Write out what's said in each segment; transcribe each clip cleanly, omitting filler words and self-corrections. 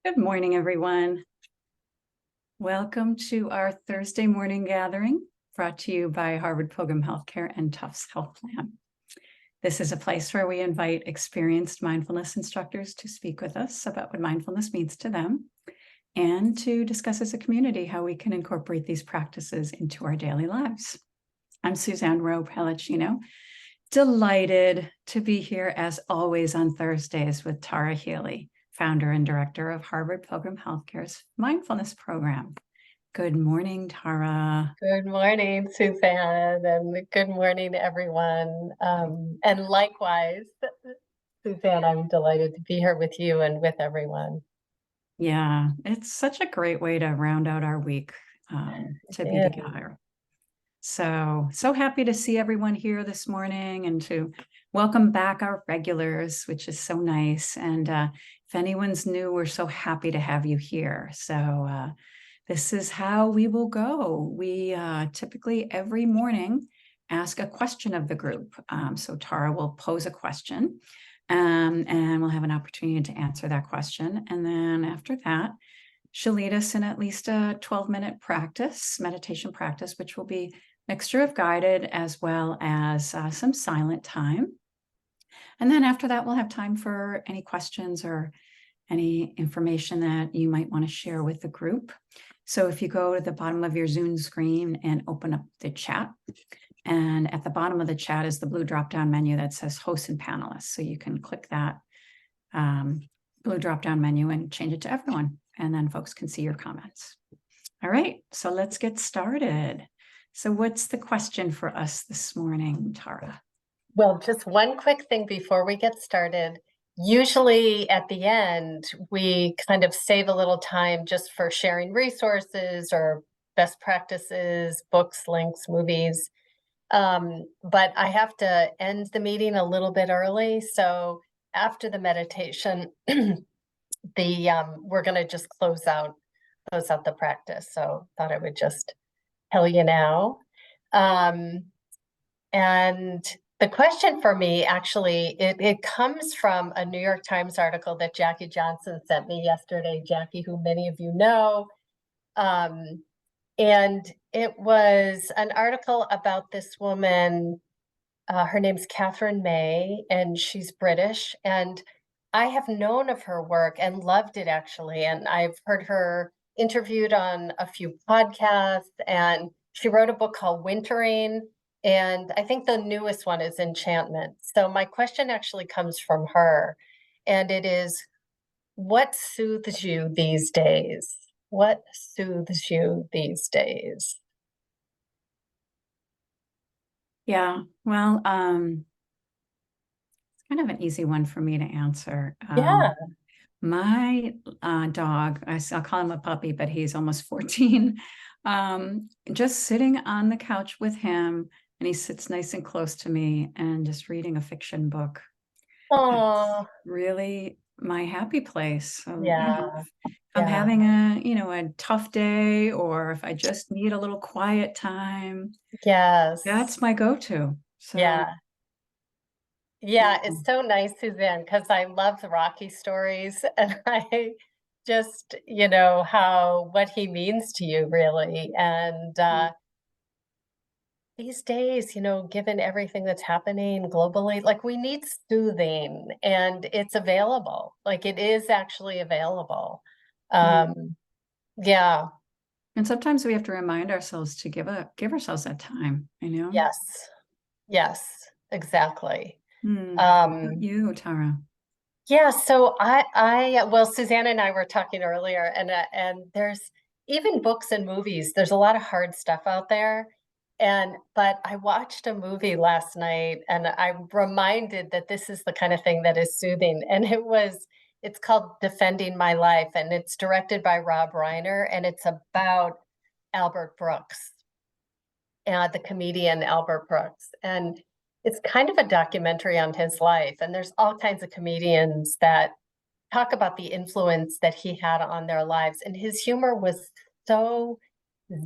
Good morning, everyone. Welcome to our Thursday morning gathering brought to you by Harvard Pilgrim Healthcare and Tufts Health Plan. This is a place where we invite experienced mindfulness instructors to speak with us about what mindfulness means to them and to discuss as a community how we can incorporate these practices into our daily lives. I'm Suzanne Rowe Palacino, delighted to be here as always on Thursdays with Tara Healey, founder and director of Harvard Pilgrim Healthcare's mindfulness program. Good morning, Tara. Good morning, Suzanne, and good morning, everyone. And likewise, Suzanne, I'm delighted to be here with you and with everyone. Yeah, it's such a great way to round out our week to be together. So happy to see everyone here this morning and to welcome back our regulars, which is so nice. And if anyone's new, we're so happy to have you here. So this is how we will go. We typically every morning ask a question of the group. So Tara will pose a question and we'll have an opportunity to answer that question. And then after that, she'll lead us in at least a 12-minute practice, meditation practice, which will be mixture of guided as well as some silent time. And then after that, we'll have time for any questions or any information that you might want to share with the group. So if you go to the bottom of your Zoom screen and open up the chat, and at the bottom of the chat is the blue drop-down menu that says hosts and panelists. So you can click that blue drop-down menu and change it to everyone, and then folks can see your comments. All right, so let's get started. So what's the question for us this morning, Tara? Well, just one quick thing before we get started. Usually at the end, we kind of save a little time just for sharing resources or best practices, books, links, movies. But I have to end the meeting a little bit early. So after the meditation, we're going to just close out the practice. So thought I would just tell you now. And the question for me, actually, it comes from a New York Times article that Jackie Johnson sent me yesterday. Jackie, who many of you know. And it was an article about this woman. Her name's Catherine May, and she's British. And I have known of her work and loved it, actually. And I've heard her interviewed on a few podcasts, and she wrote a book called Wintering. And I think the newest one is Enchantment. So my question actually comes from her, and it is, what soothes you these days? What soothes you these days? Yeah, well, it's kind of an easy one for me to answer. Yeah. My dog, I'll call him a puppy, but he's almost 14. Just sitting on the couch with him, and he sits nice and close to me and just reading a fiction book. Oh, Really my happy place. So, yeah. if I'm having a tough day, or if I just need a little quiet time, Yes. that's my go-to. So Yeah. Yeah, it's so nice, Suzanne, because I love the Rocky stories, and I just, what he means to you, really. And these days, given everything that's happening globally, like, we need soothing, and it's available. Like, it is actually available. Yeah. And sometimes we have to remind ourselves to give ourselves that time, Yes. Yes, exactly. How about you, Tara? Yeah, so well, Suzanne and I were talking earlier, and there's even books and movies. There's a lot of hard stuff out there, but I watched a movie last night, and I'm reminded that this is the kind of thing that is soothing. And it's called Defending My Life, and it's directed by Rob Reiner, and it's about Albert Brooks, the comedian Albert Brooks, and it's kind of a documentary on his life. And there's all kinds of comedians that talk about the influence that he had on their lives. And his humor was so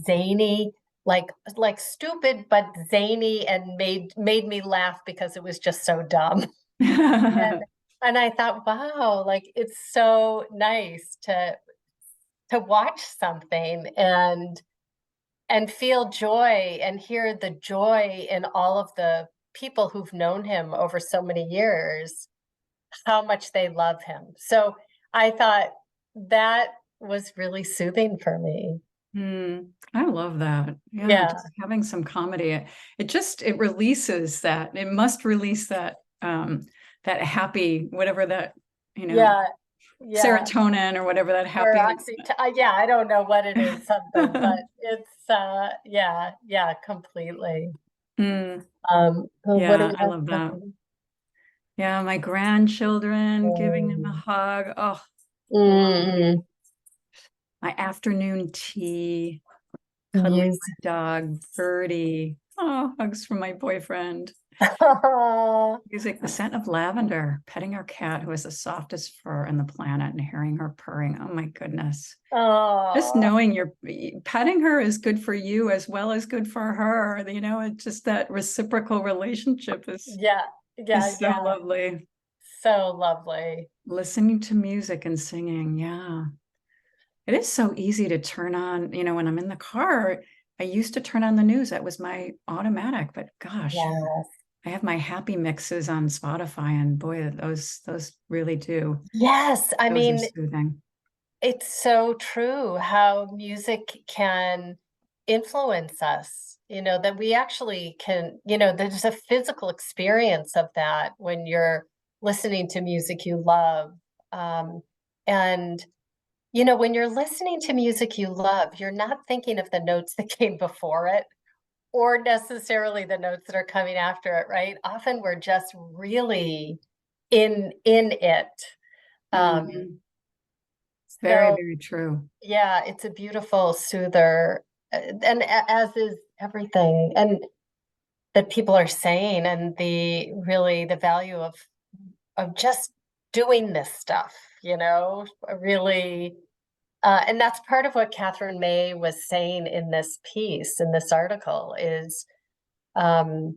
zany, like stupid, but zany, and made me laugh because it was just so dumb. And I thought, wow, like it's so nice to watch something and feel joy and hear the joy in all of the people who've known him over so many years, how much they love him. So I thought that was really soothing for me. I love that. Yeah, Yeah. just having some comedy. It releases that. It must release that happy, whatever that, you know, Yeah. Yeah. serotonin or whatever that Or happy. yeah, I don't know what it is, something, but it's yeah, yeah, completely. Mm, So what do yeah, we I have love that. coming? Yeah, my grandchildren, giving them a Mm. hug. Oh, Mm, my afternoon tea, cuddling music. my dog, Birdie. Oh, hugs from my boyfriend. Music, the scent of lavender, petting our cat who has the softest fur on the planet and hearing her purring. Oh my goodness. Just Oh, knowing you're petting her is good for you as well as good for her. It's just that reciprocal relationship yeah, yeah, is so yeah. lovely. So lovely. Listening to music and singing. Yeah. It is so easy to turn on, when I'm in the car. I used to turn on the news. That was my automatic, but gosh, Yes. I have my happy mixes on Spotify, and boy, those really do. Yes, I Those are mean, soothing. it's so true how music can influence us, that we actually can, there's a physical experience of that when you're listening to music you love. Um, and, when you're listening to music you love, you're not thinking of the notes that came before it or necessarily the notes that are coming after it, right? Often we're just really in it. Um, Mhm. Very, so very true. yeah, it's a beautiful soother, and as is everything, and that people are saying, and the value of just doing this stuff, really, and that's part of what Catherine May was saying in this piece, in this article, is um,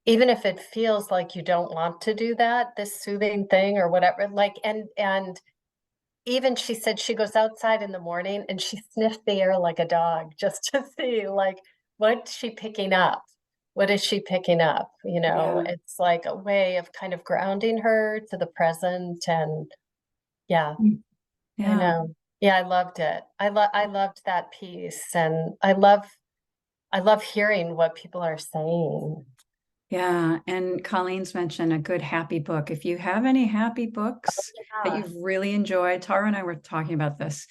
even if it feels like you don't want to do that, this soothing thing or whatever, like, and even she said she goes outside in the morning and she sniffed the air like a dog just to see, like, what's she picking up? What is she picking up? Yeah. It's like a way of kind of grounding her to the present. And yeah, Mm. I Yeah. know. Yeah, I loved it. I loved that piece, and I love hearing what people are saying. Yeah. And Colleen's mentioned a good happy book. If you have any happy books that Yeah, you've really enjoyed, Tara and I were talking about this.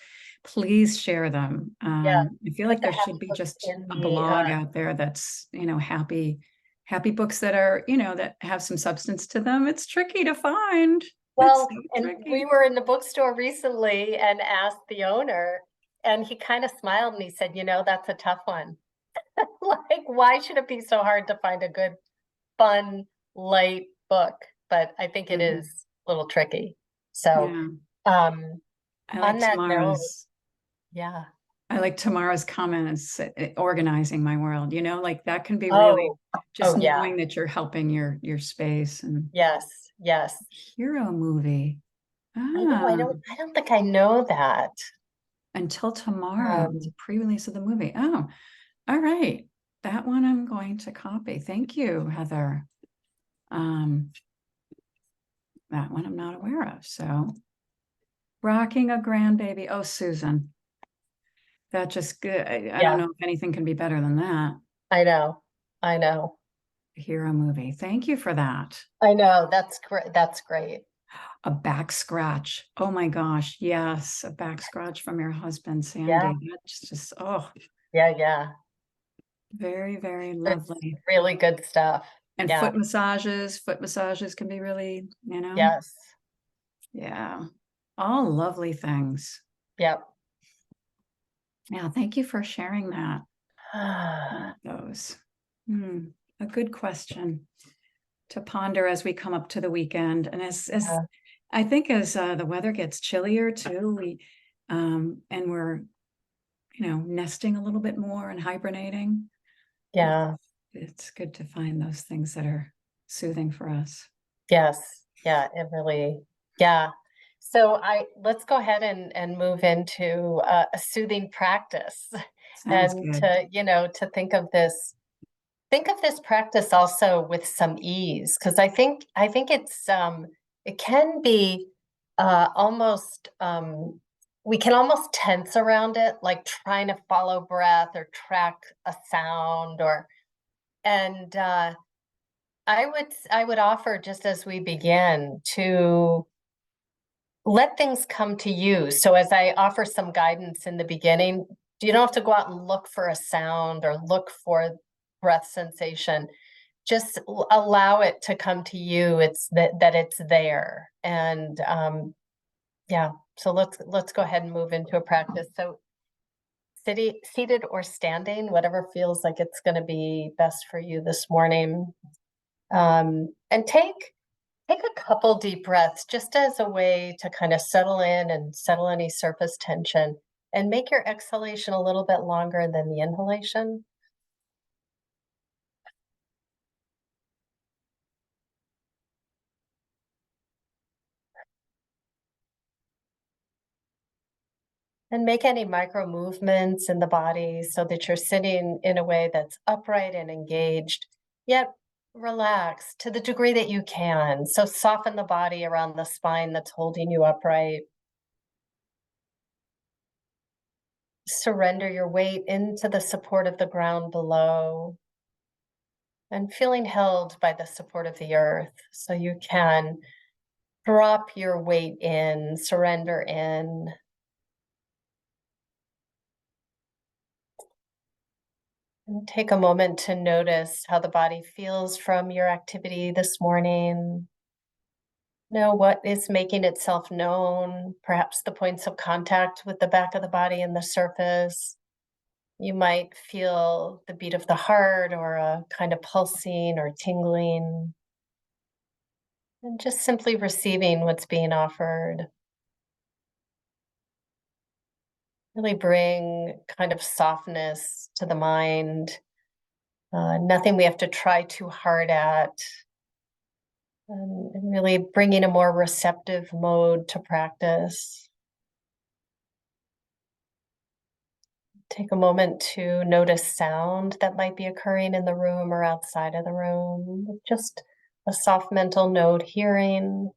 Please share them. yeah. I feel Put like the there should happy be books just in a the blog out there that's, happy books that are, that have some substance to them. It's tricky to find. It's well, so and we tricky. were in the bookstore recently and asked the owner, and he kind of smiled and he said, that's a tough one. Like, why should it be so hard to find a good, fun, light book? But I think it Mhm. is a little tricky. So, Yeah. um, I on like that note, Tamara's. yeah. I like Tamara's comments, organizing my world, like that can be really Oh, just oh yeah. knowing that you're helping your space. And Yes, yes. hero movie. I know. Ah, I don't think I know that. Until Tomorrow. It's a Um, pre-release of the movie. Oh, all right. That one I'm going to copy. Thank you, Heather. Um, that one I'm not aware of. So rocking a grandbaby. Oh, Susan. That just good. I don't yeah, know if anything can be better than that. I know. I know. Hero movie. Thank you for that. I know. That's great. That's great. A back scratch. Oh my gosh. Yes. A back scratch from your husband, Yeah, Sandy. That's just, oh, yeah, yeah. very, very It's lovely. really good stuff. And Yeah. foot massages can be really, Yes. yeah, all lovely things. Yep. Yeah. Thank you for sharing that. Those. Hmm, a good question to ponder as we come up to the weekend. And as Yeah. I think as the weather gets chillier too, and we're nesting a little bit more and hibernating. It's, Yeah. it's good to find those things that are soothing for us. Yes. Yeah, it really, yeah. So let's go ahead and move into a soothing practice Sounds and good. to think of this practice also with some ease, because I think it can be almost we can almost tense around it, like trying to follow breath or track a sound and I would offer, just as we begin, to let things come to you. So as I offer some guidance in the beginning, you don't have to go out and look for a sound or look for breath sensation. Just allow it to come to you. It's that it's there. And yeah, so let's go ahead and move into a practice. So seated or standing, whatever feels like it's going to be best for you this morning. And take a couple deep breaths just as a way to kind of settle in and settle any surface tension, and make your exhalation a little bit longer than the inhalation. And make any micro movements in the body so that you're sitting in a way that's upright and engaged, yet relaxed to the degree that you can. So soften the body around the spine that's holding you upright. Surrender your weight into the support of the ground below and feeling held by the support of the earth. So you can drop your weight in, surrender in. And take a moment to notice how the body feels from your activity this morning. Know what is making itself known, perhaps the points of contact with the back of the body and the surface. You might feel the beat of the heart or a kind of pulsing or tingling, and just simply receiving what's being offered. Really bring kind of softness to the mind, nothing we have to try too hard at, and really bringing a more receptive mode to practice. Take a moment to notice sound that might be occurring in the room or outside of the room. Just a soft mental node hearing,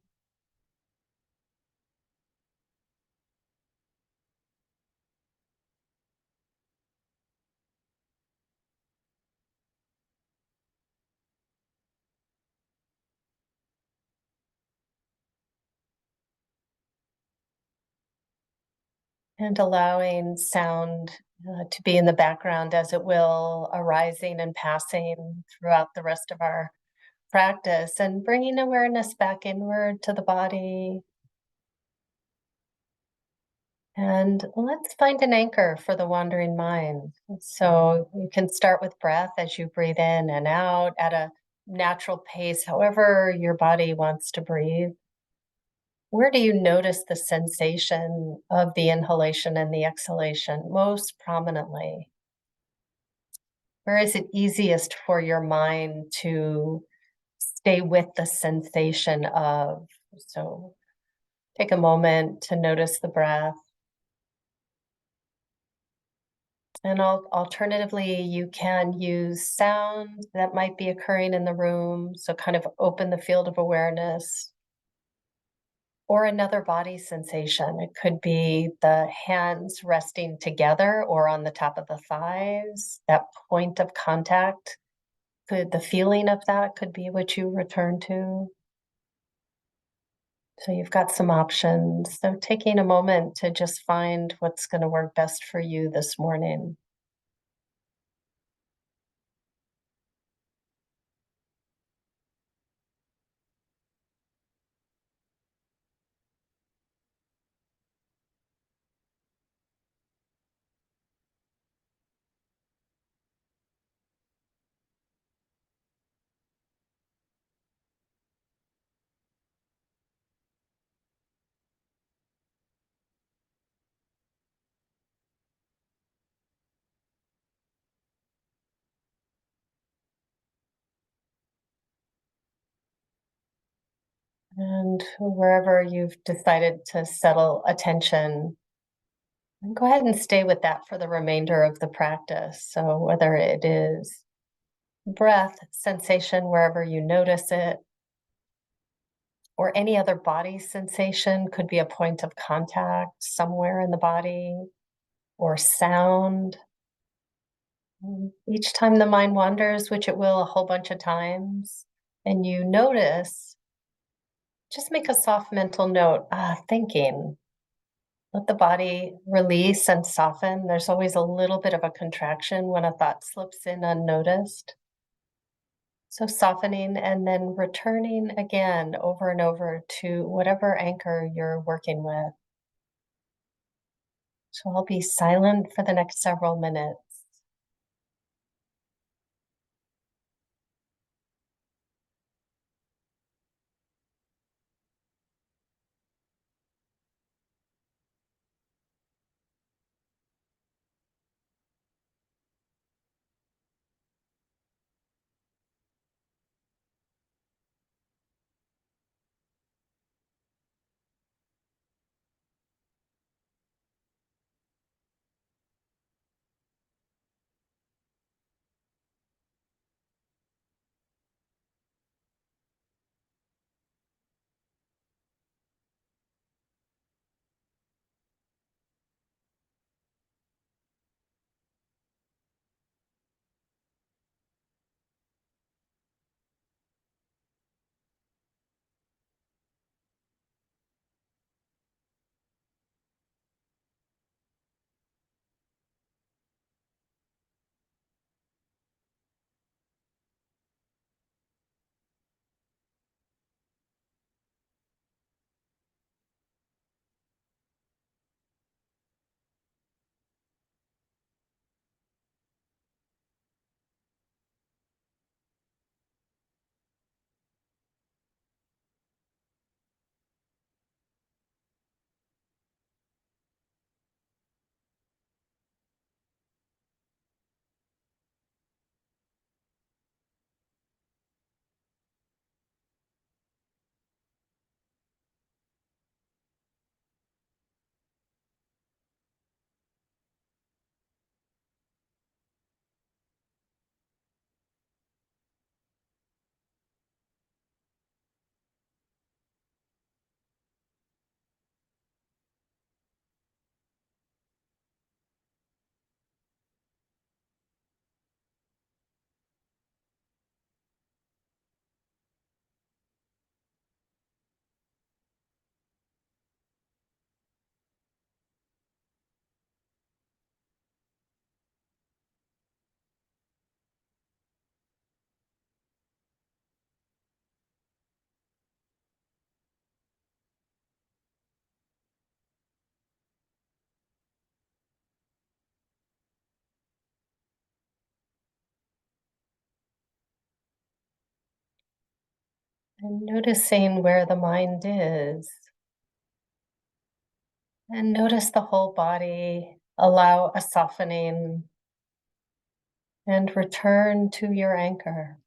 and allowing sound to be in the background as it will, arising and passing throughout the rest of our practice, and bringing awareness back inward to the body. And let's find an anchor for the wandering mind. So you can start with breath as you breathe in and out at a natural pace, however your body wants to breathe. Where do you notice the sensation of the inhalation and the exhalation most prominently? Where is it easiest for your mind to stay with the sensation of? So take a moment to notice the breath. And alternatively, you can use sound that might be occurring in the room. So kind of open the field of awareness, or another body sensation. It could be the hands resting together or on the top of the thighs, that point of contact. The feeling of that could be what you return to. So you've got some options. So taking a moment to just find what's going to work best for you this morning. And wherever you've decided to settle attention, and go ahead and stay with that for the remainder of the practice. So whether it is breath, sensation, wherever you notice it, or any other body sensation, could be a point of contact somewhere in the body, or sound. Each time the mind wanders, which it will a whole bunch of times, and you notice, just make a soft mental note, thinking. Let the body release and soften. There's always a little bit of a contraction when a thought slips in unnoticed. So softening and then returning again over and over to whatever anchor you're working with. So I'll be silent for the next several minutes. And noticing where the mind is. And notice the whole body. Allow a softening and return to your anchor.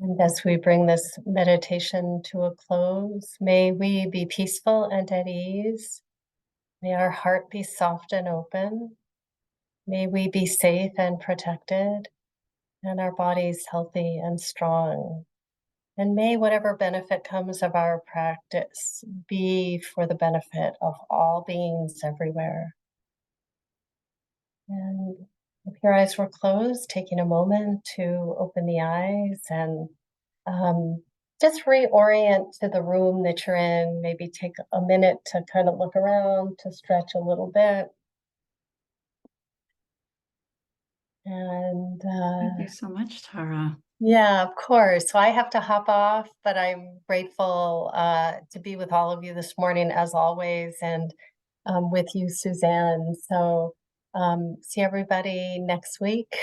And as we bring this meditation to a close, may we be peaceful and at ease. May our heart be soft and open. May we be safe and protected, and our bodies healthy and strong. And may whatever benefit comes of our practice be for the benefit of all beings everywhere. And if your eyes were closed, taking a moment to open the eyes and um, just reorient to the room that you're in. Maybe take a minute to kind of look around, to stretch a little bit. And Thank you so much, Tara. yeah, of course. So I have to hop off, but I'm grateful to be with all of you this morning, as always, and with you, Suzanne. So see everybody next week.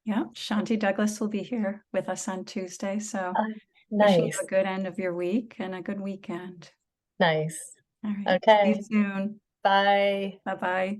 Yeah, Shanti Douglas will be here with us on Tuesday. So wishing you Nice, a good end of your week and a good weekend. nice. All right. See you Okay, soon. bye. Bye-bye.